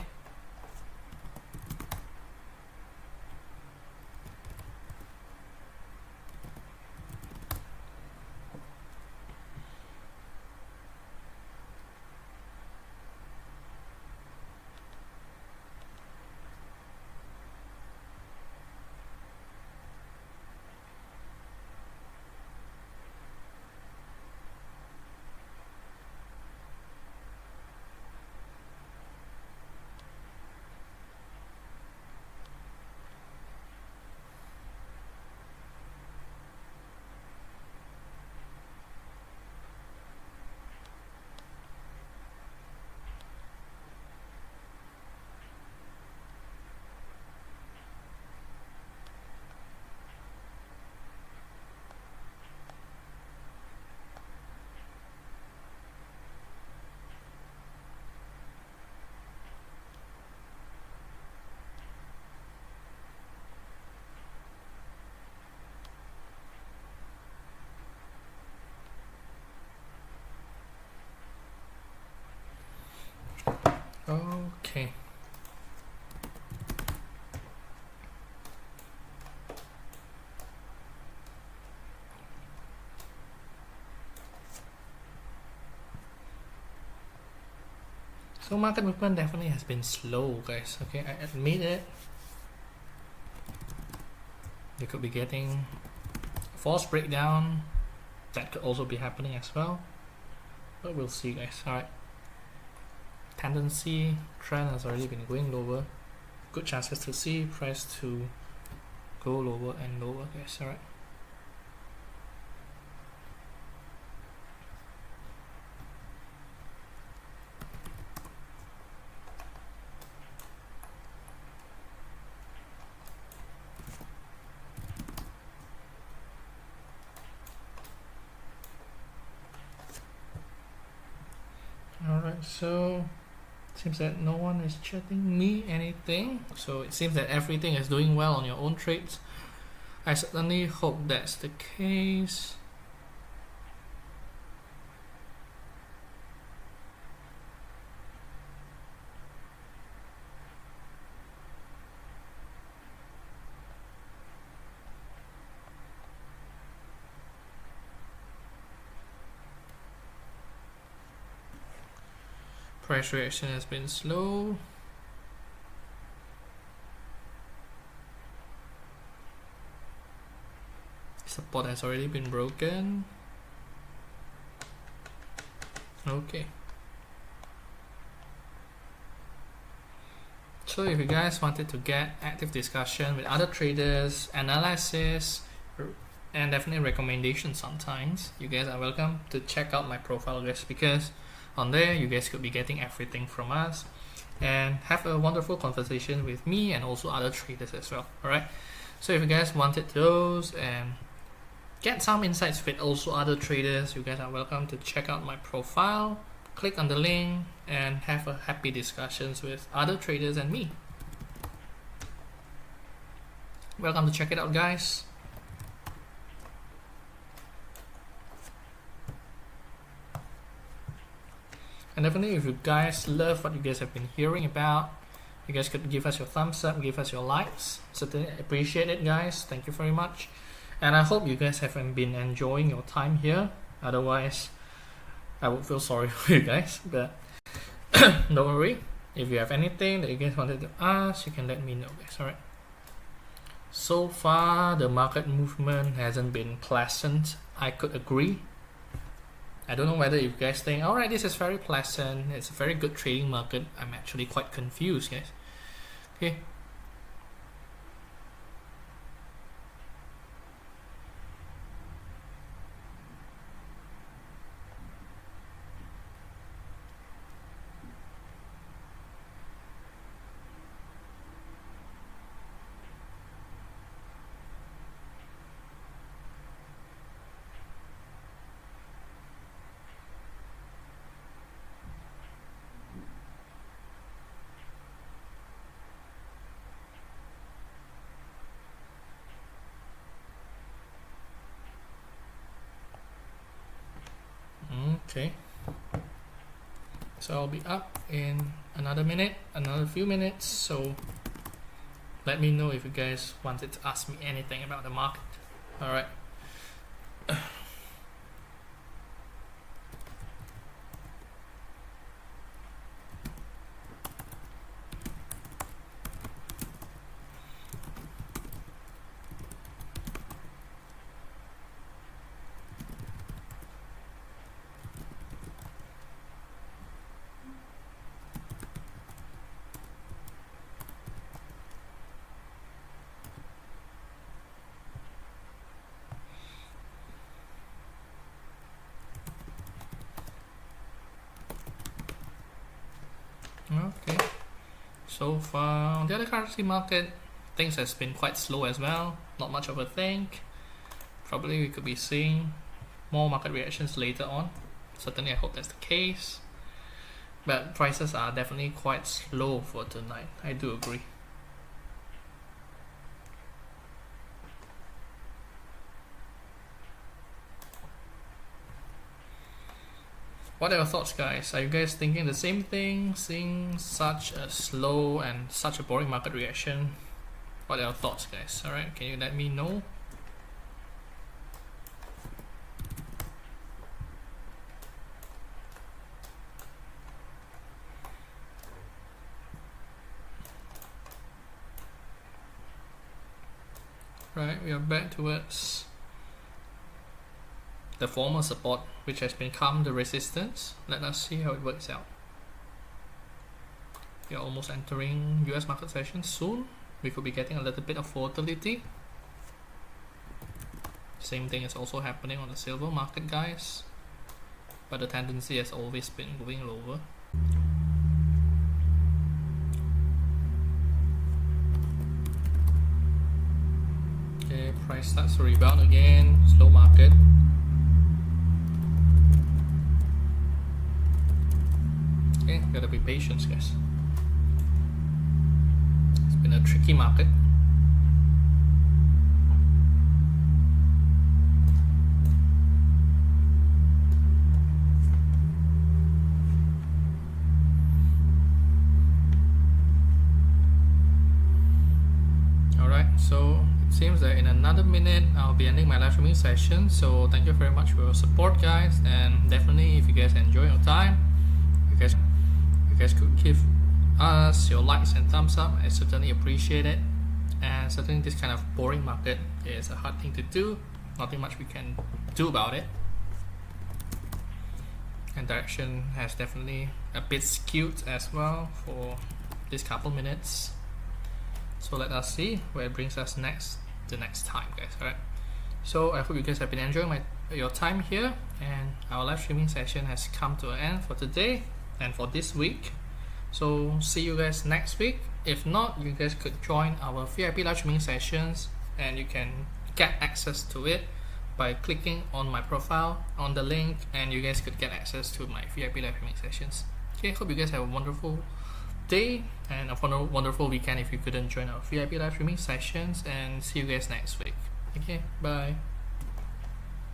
Okay. So market movement definitely has been slow, guys. Okay, I admit it. You could be getting false breakdown. That could also be happening as well. But we'll see, guys. Alright. Tendency trend has already been going lower. Good chances to see price to go lower and lower, guys. Alright. Alright, so seems that no one is chatting me anything, so it seems that everything is doing well on your own trades. I certainly hope that's the case. Price reaction has been slow. Support has already been broken. Okay. So if you guys wanted to get active discussion with other traders, analysis, and definitely recommendations sometimes, you guys are welcome to check out my profile, guys, because on there you guys could be getting everything from us and have a wonderful conversation with me and also other traders as well. Alright, so if you guys wanted those and get some insights with also other traders, you guys are welcome to check out my profile, click on the link and have a happy discussions with other traders and me. welcome to check it out, guys. And definitely, if you guys love what you guys have been hearing about, you guys could give us your thumbs up, give us your likes. Certainly appreciate it, guys. Thank you very much. And I hope you guys have been enjoying your time here. Otherwise, I would feel sorry for you guys. But don't worry. If you have anything that you guys wanted to ask, you can let me know, guys. Alright. So far, the market movement hasn't been pleasant. I could agree. I don't know whether you guys think, alright, this is very pleasant, it's a very good trading market. I'm actually quite confused, guys. Okay. Okay, so I'll be up in another few minutes, so let me know if you guys wanted to ask me anything about the market. Alright. Okay, so far on the other currency market, things has been quite slow as well. Not much of a thing. Probably we could be seeing more market reactions later on. Certainly I hope that's the case. But prices are definitely quite slow for tonight. I do agree. What are your thoughts, guys? Are you guys thinking the same thing? Seeing such a slow and such a boring market reaction? What are your thoughts, guys? Alright, can you let me know? Right, we are back towards the former support, which has become the resistance. Let us see how it works out. We are almost entering US market session soon. We could be getting a little bit of volatility. Same thing is also happening on the silver market, guys. But the tendency has always been moving lower. Okay, price starts to rebound again. Slow market. Okay, gotta be patient, guys. It's been a tricky market. Alright, so it seems that in another minute I'll be ending my live streaming session. So thank you very much for your support, guys, and definitely if you guys enjoy your time, you guys could give us your likes and thumbs up. I certainly appreciate it. And certainly this kind of boring market is a hard thing to do. Nothing much we can do about it. And direction has definitely a bit skewed as well for this couple minutes. So let us see where it brings us the next time, guys. Alright. So I hope you guys have been enjoying your time here, and our live streaming session has come to an end for today and for this week. So see you guys next week. If not, you guys could join our VIP live streaming sessions, and you can get access to it by clicking on my profile on the link, and you guys could get access to my VIP live streaming sessions. Okay, hope you guys have a wonderful day and a wonderful weekend if you couldn't join our VIP live streaming sessions, and see you guys next week. Okay, bye.